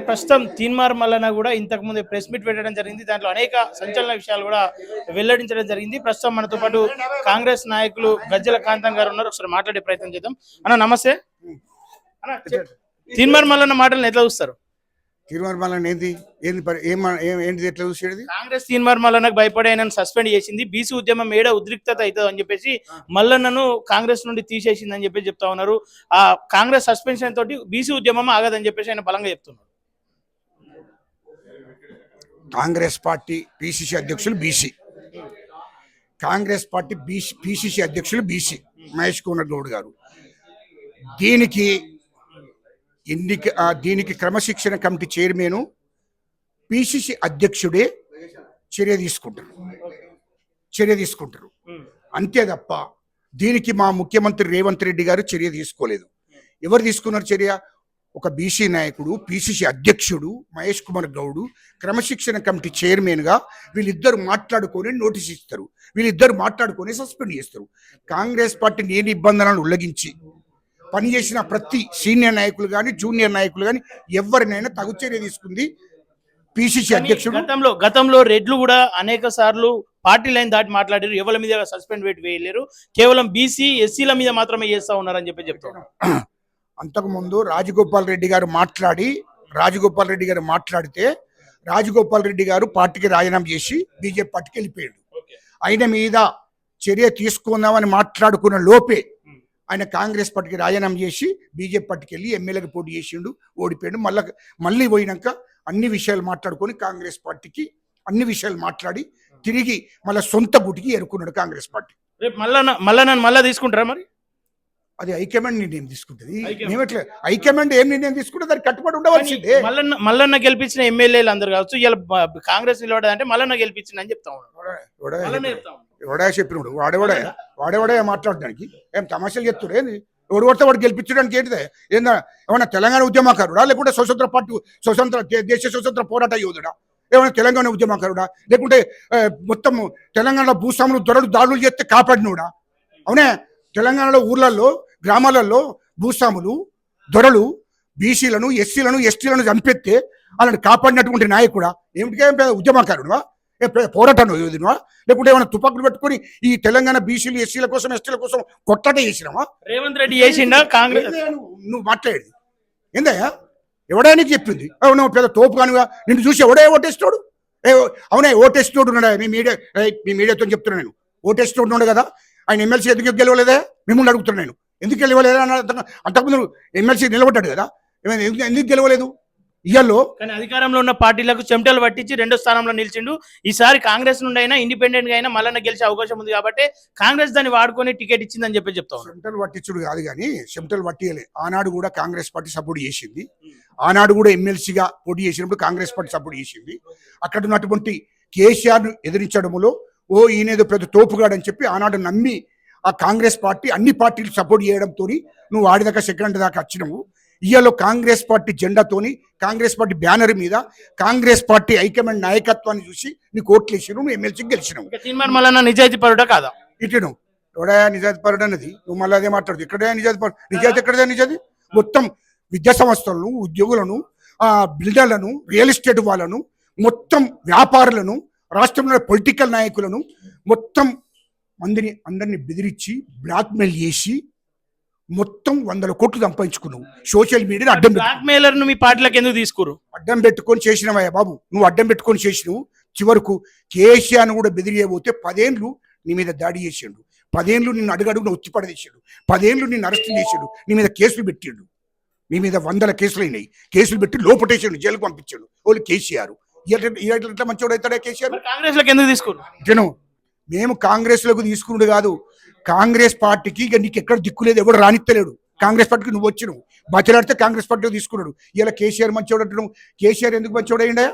ప్రస్తుతం తీన్మార్ మల్లన్న కూడా ఇంతకు ముందు ప్రెస్ మీట్ పెట్టడం జరిగింది. దాంట్లో అనేక సంచలన విషయాలు కూడా వెల్లడించడం జరిగింది. ప్రస్తుతం మనతో పాటు కాంగ్రెస్ నాయకులు గజ్జల కాంతం గారు ఉన్నారు. ఒకసారి మాట్లాడే ప్రయత్నం చేద్దాం. అన్న నమస్తే. అన్న తీన్మార్ మల్లన్న మాటలను ఎట్లా చూస్తారు? తీర్మార్ మల్లన్న ఏంటి ఎట్లా చూసేది? కాంగ్రెస్ తీన్మార్ మల్లన్నకు భయపడి ఆయనను సస్పెండ్ చేసింది. బీసీ ఉద్యమం ఏడ ఉద్రిక్తత అవుతుంది అని చెప్పేసి మల్లన్నను కాంగ్రెస్ నుండి తీసేసింది అని చెప్పి చెప్తా ఉన్నారు. ఆ కాంగ్రెస్ సస్పెన్షన్ తోటి బీసీ ఉద్యమం ఆగదని చెప్పేసి ఆయన బలంగా చెప్తున్నారు. కాంగ్రెస్ పార్టీ పిసిసి అధ్యక్షులు బీసీ, కాంగ్రెస్ పార్టీ పిసిసి అధ్యక్షులు బీసీ మహేష్ కుమార్ గౌడ్ గారు. దీనికి క్రమశిక్షణ కమిటీ చైర్మన్ పిసిసి అధ్యక్షుడే చర్య తీసుకుంటారు అంతే తప్ప దీనికి మా ముఖ్యమంత్రి రేవంత్ రెడ్డి గారు చర్య తీసుకోలేదు. ఎవరు తీసుకున్నారు చర్య? ఒక బీసీ నాయకుడు, పిసిసి అధ్యక్షుడు మహేష్ కుమార్ గౌడ్ క్రమశిక్షణ కమిటీ చైర్మన్గా వీళ్ళిద్దరు మాట్లాడుకొని నోటీస్ ఇస్తారు, వీళ్ళిద్దరు మాట్లాడుకొని సస్పెండ్ చేస్తారు. కాంగ్రెస్ పార్టీ ఏ నిబంధనలను ఉల్లంఘించి పనిచేసిన ప్రతి సీనియర్ నాయకులు కానీ జూనియర్ నాయకులు కానీ ఎవరినైనా తగు చర్య తీసుకుంది పిసిసి అధ్యక్షుడు. గతంలో రెడ్లు కూడా అనేక సార్లు పార్టీ లైన్ దాటి మాట్లాడారు. ఎవరి మీద సస్పెండ్ వేయలేరు, కేవలం బీసీ ఎస్సీల మీద మాత్రమే చేస్తా ఉన్నారని చెప్పి చెప్తారు. అంతకుముందు రాజగోపాల్ రెడ్డి గారు మాట్లాడితే రాజగోపాల్ రెడ్డి గారు పార్టీకి రాజీనామా చేసి బీజేపీ పార్టీకి వెళ్ళిపోయాడు. ఆయన మీద చర్య తీసుకుందామని మాట్లాడుకున్న లోపే ఆయన కాంగ్రెస్ పార్టీకి రాజీనామా చేసి బీజేపీ పార్టీకి వెళ్ళి ఎమ్మెల్యేకి పోటీ చేసిండు, ఓడిపోయాడు. మళ్ళీ పోయినాక అన్ని విషయాలు మాట్లాడుకొని కాంగ్రెస్ పార్టీకి అన్ని విషయాలు మాట్లాడి తిరిగి మళ్ళీ సొంత గుటికి ఎరుకున్నాడు కాంగ్రెస్ పార్టీ. రేపు మళ్ళా తీసుకుంటారా? మరి అది హైకమాండ్ నిర్ణయం తీసుకుంటుంది. మేమట్లా హైకమాండ్ ఏం నిర్ణయం తీసుకుంటే దానికి కట్టుబడి ఉండవలసిందే. మల్లన్న గెలిపించిన ఎమ్మెల్యేలు అందరు కావచ్చు, ఇలా కాంగ్రెస్ నిలబడదంటే మల్లన్న గెలిపించిన అని చెప్తా ఉన్నాడు. ఎవడా చెప్పినాడు? వాడేవాడే మాట్లాడడానికి ఏం తమాషాలు చెప్తాడు? ఏంది ఎవడు పడితే వాడు గెలిపించడానికి ఏంటిదే? ఏందా ఏమన్నా తెలంగాణ ఉద్యమకారుడా, లేకుంటే దేశ స్వతంత్ర పోరాట యోధుడా? ఏమైనా తెలంగాణ ఉద్యమకారుడా, లేకుంటే మొత్తం తెలంగాణలో భూస్వాములు దొరలు దాడులు చేస్తే కాపాడినోడా? అవునే, తెలంగాణలో ఊర్లలో గ్రామాలలో భూస్వాములు దొరలు బీసీలను ఎస్సీలను ఎస్టీలను చంపెత్తే వాళ్ళని కాపాడినటువంటి నాయకుడా? ఏమిటికే ఉద్యమకారుడువా, పోరాటం యోధునువా? లేకుంటే ఏమైనా తుపాకులు పెట్టుకుని ఈ తెలంగాణ బీసీలు ఎస్సీల కోసం ఎస్టీల కోసం కొట్లాట చేసినావా? రేవంత్ రెడ్డి చేసిండా? కాంగ్రెస్ నువ్వు మాట్లాడేది ఏందయ్యా? ఎవడానికి చెప్పింది? అవును పెద్ద తోపు కానుగా నిన్ను చూసి ఎవడే ఓటేస్తాడు? అవునా, ఓటేస్తాడు ఉన్నాడా? మీ మీడియాతో చెప్తున్నా నేను. ఓటేస్తాడు ఉన్నాడు కదా, ఆయన ఎమ్మెల్సీ ఎందుకు గెలవలేదా? మిమ్మల్ని అడుగుతున్నాను నేను. ఎందుకు గెలవలేదా? అంతకుముందు ఎమ్మెల్సీ నిలబడ్డాడు కదా, ఎందుకు గెలవలేదు? ఇయ్యాలో కానీ అధికారంలో ఉన్న పార్టీలకు చెమటలు పట్టించి 2వ స్థానంలో నిలిచిండు. ఈసారి కాంగ్రెస్ నుండి అయినా ఇండిపెండెంట్ గా అయినా మళ్ళీ గెలిచే అవకాశం ఉంది కాబట్టి కాంగ్రెస్ దాన్ని వాడుకొని టికెట్ ఇచ్చిందని చెప్పి చెప్తాం. చెమటలు పట్టించుడు కాదు కానీ చెమటలు పట్టియలే. ఆనాడు కూడా కాంగ్రెస్ పార్టీ సపోర్ట్ చేసింది. ఆనాడు కూడా ఎమ్మెల్సీగా పోటీ చేసినప్పుడు కాంగ్రెస్ పార్టీ సపోర్ట్ చేసింది. అక్కడ ఉన్నటువంటి కేసీఆర్ ఎదిరించడంలో ఈయనేదో పెద్ద తోపుగాడని చెప్పి ఆనాడు నమ్మి ఆ కాంగ్రెస్ పార్టీ అన్ని పార్టీలు సపోర్ట్ చేయడంతో నువ్వు ఆడిదాకా సెకండ్ దాకా వచ్చినావు. ఇయ్యాలో కాంగ్రెస్ పార్టీ జెండాతోని కాంగ్రెస్ పార్టీ బ్యానర్ మీద కాంగ్రెస్ పార్టీ హైకమాండ్ నాయకత్వాన్ని చూసి నీకు ఓట్లు వేసినావు, నువ్వు ఎమ్మెల్సీకి గెలిచినావు. నిజాయితీ పరుడా కాదా? ఇటు ఎవడయా నిజాయితీ పరుడు అన్నది? నువ్వు మళ్ళీ అదే మాట్లాడుతూ ఎక్కడయా నిజాయితీ పరుడు? నిజాయితీ ఎక్కడదా? నిజాయితీ మొత్తం విద్యా సంస్థలను, ఉద్యోగులను, బిల్డర్లను, రియల్ ఎస్టేట్ వాళ్ళను, మొత్తం వ్యాపారులను, రాష్ట్రంలో పొలిటికల్ నాయకులను మొత్తం అందరినీ బెదిరించి బ్లాక్మెయిల్ చేసి మొత్తం 100 కోట్లు సంపాదించుకున్నావు. సోషల్ మీడియాని అడ్డం పెట్టుకొని చేసినవయ్యా బాబు. నువ్వు అడ్డం పెట్టుకొని చేసినావు. చివరకు కేసీఆర్ను కూడా బెదిరియబోతే 10 ఏళ్ళు నీ మీద దాడి చేసాడు, 10 ఏళ్ళు నిన్ను అడుగడుగున ఒత్తిపడదీశాడు, 10 ఏళ్ళు నిన్ను అరెస్ట్ చేశాడు, నీ మీద కేసులు పెట్టాడు. నీ మీద 100 కేసులు అయినాయి. కేసులు పెట్టి లోపటేసాడు, జైలుకు పంపించాడు. వాళ్ళు కేసీఆర్ ఇట్లా మంచోడు అవుతాడే కేసీఆర్? కాంగ్రెస్ లోకి ఎందుకు తీసుకున్నాను? మేము కాంగ్రెస్ లోకి తీసుకున్నాడు కాదు, కాంగ్రెస్ పార్టీకి ఇక నీకు ఎక్కడ దిక్కులేదు, ఎవడు రానిత్తలేడు. కాంగ్రెస్ పార్టీకి నువ్వు వచ్చినావు, బతిలాడితే కాంగ్రెస్ పార్టీకి తీసుకున్నాడు. ఇలా కేసీఆర్ మంచోడు అంటున్నావు. కేసీఆర్ ఎందుకు మంచోడు అయ్యిండా?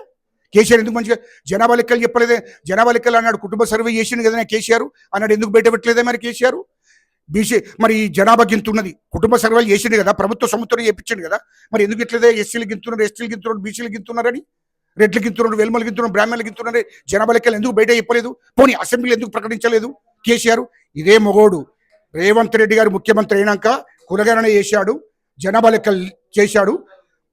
కేసీఆర్ ఎందుకు మంచిగా జనాభా లెక్కలు చెప్పలేదే? జనాభా లెక్కలు అన్నాడు, కుటుంబ సర్వే చేసిండు కదా కేసీఆర్ అన్నాడు, ఎందుకు బయట పెట్టలేదే మరి కేసీఆర్? బీసీ మరి జనాభా గింతున్నది, కుటుంబ సర్వేలు చేసిండు కదా, ప్రభుత్వ సముద్రం చేయించండు కదా, మరి ఎందుకు ఇట్లేదే? ఎస్సీలు గింతున్నారు, ఎస్టీలు గింతున్నారు, బీసీలు గింతున్నారని, రెడ్లు గింతున్నారు, వెల్మలు గింతున్నారు, బ్రాహ్మణులు గింతున్నారు. జనాభా లెక్కలు ఎందుకు బయట చెప్పలేదు? పోనీ అసెంబ్లీలో ఎందుకు ప్రకటించలేదు కేసీఆర్? ఇదే మొగోడు రేవంత్ రెడ్డి గారు ముఖ్యమంత్రి అయినాక కులగణన చేశాడు, జనాభా లెక్కలు చేశాడు,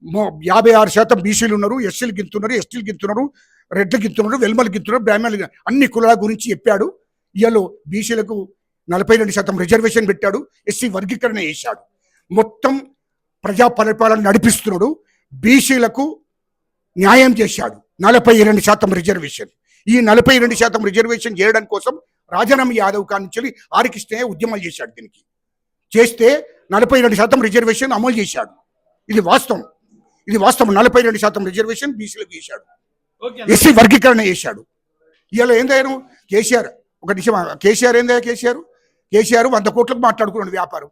56% బీసీలు ఉన్నారు, ఎస్సీలు గింతున్నారు, ఎస్టీలు గింతున్నారు, రెడ్లు గింతున్నారు, వెల్మలు గింతున్నారు, బ్రాహ్మణులు అన్ని కులాల గురించి చెప్పాడు. ఇవాళ బీసీలకు 42% రిజర్వేషన్ పెట్టాడు, ఎస్సీ వర్గీకరణ చేశాడు. మొత్తం ప్రజా పరిపాలన నడిపిస్తున్నాడు. బీసీలకు న్యాయం చేశాడు. 42% రిజర్వేషన్. ఈ 42% రిజర్వేషన్ చేయడం కోసం రాజారాం యాదవ్ కానించి ఆర్కిష్టయ్య ఉద్యమాలు చేశాడు. దీనికి చేస్తే 42% రిజర్వేషన్ అమలు చేశాడు. ఇది వాస్తవం. 42% రిజర్వేషన్ బీసీలకు చేశాడు, ఎస్సీ వర్గీకరణ చేశాడు. ఇవాళ ఏందయ్యాను కేసీఆర్, ఒక నిమిషం, కేసీఆర్ ఏందయ్యా, కేసీఆర్ 100 కోట్లకు మాట్లాడుకున్నాడు వ్యాపారం.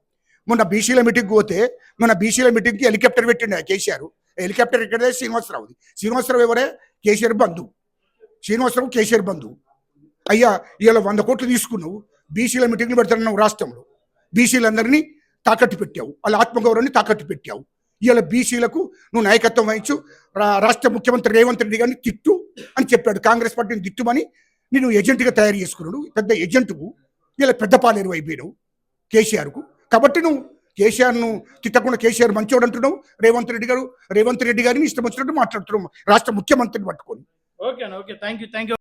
మొన్న బీసీల మీటింగ్కి పోతే, మన బీసీల మీటింగ్కి హెలికాప్టర్ పెట్టిండు కేసీఆర్. హెలికాప్టర్ ఎక్కడే? శ్రీనివాసరావుది. శ్రీనివాసరావు ఎవరే? కేసీఆర్ బంధువు. శ్రీనివాసరావు కేసీఆర్ బంధువు. అయ్యా ఇవాళ 100 కోట్లు తీసుకున్నావు, బీసీల మీటింగ్లు పెడుతున్నావు రాష్ట్రంలో, బీసీలందరినీ తాకట్టు పెట్టావు, వాళ్ళ ఆత్మగౌరవాన్ని తాకట్టు పెట్టావు. ఇవాళ బీసీలకు నువ్వు నాయకత్వం వహించు, రాష్ట్ర ముఖ్యమంత్రి రేవంత్ రెడ్డి గారిని తిట్టు అని చెప్పాడు. కాంగ్రెస్ పార్టీని తిట్టుమని నేను ఏజెంట్గా తయారు చేసుకున్నాడు. పెద్ద ఏజెంటుకు ఇలా పెద్ద పాలేరు అయిపోయినావు కేసీఆర్కు. కాబట్టి నువ్వు కేసీఆర్ను తిట్టకుండా కేసీఆర్ మంచోడు అంటున్నావు. రేవంత్ రెడ్డి గారిని ఇష్టం వచ్చినట్టు మాట్లాడుతున్నావు రాష్ట్ర ముఖ్యమంత్రిని పట్టుకొని. Okay thank you.